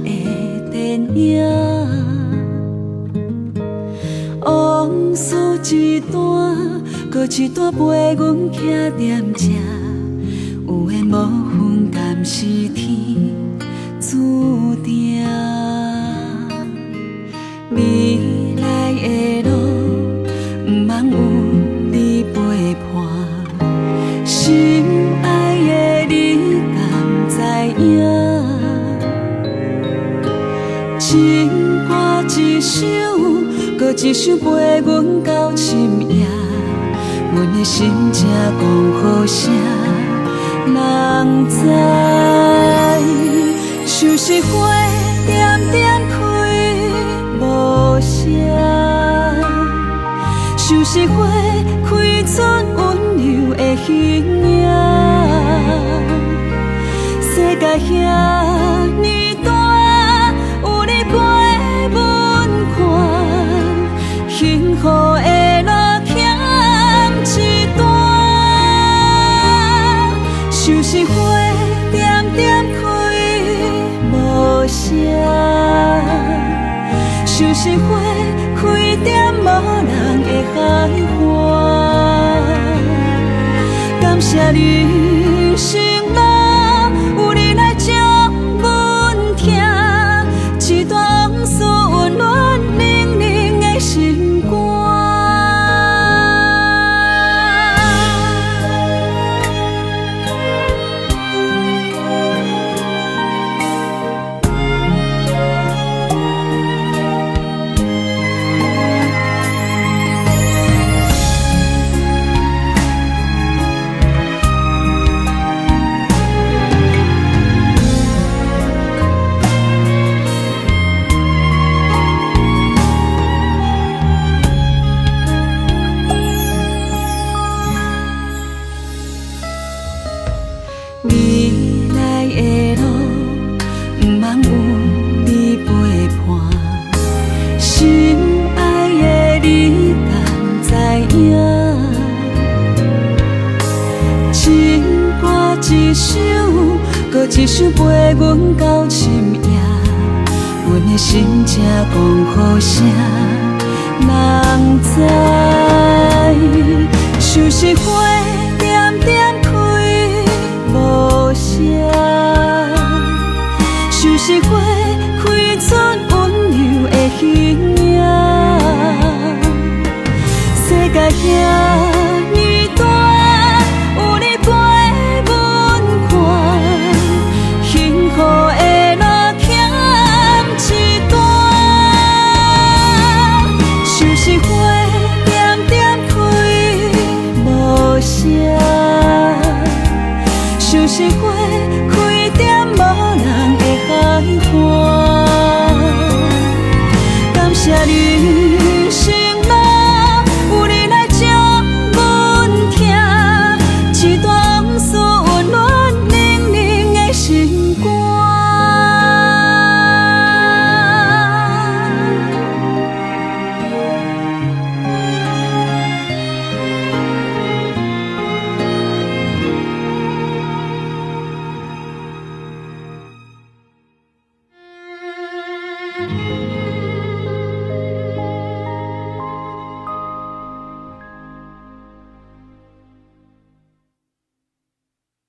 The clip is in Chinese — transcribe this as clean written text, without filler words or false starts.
的电影，往事一段，搁一段陪阮徛踮这，有缘无分，甘是天注定。未来的路，毋茫有你陪伴，心爱的你敢知影？情歌一首，搁一首陪阮到深夜，阮的心情讲予谁人知？像是花点点开无声，像是花开出温柔的形影。世界遐尼大，有你陪阮看，幸福的路欠一段。像是花点点开无声，像是花开在无人的海岸。感谢人生路，有你来将阮听，一段往事温暖冷冷的心肝。未来的路，毋茫有你陪伴，心爱的你敢知影？情歌一首，搁一首陪阮到深夜，阮的心情讲予谁人知？像是花点点开无声，像是花开出温柔的形影。世界遐尼大，有你陪阮看，幸福的路欠一段。像是花点点开无声，像是花开在无人的海岸。感谢人生路，有你来将阮听，一段往事温暖冷冷的心肝。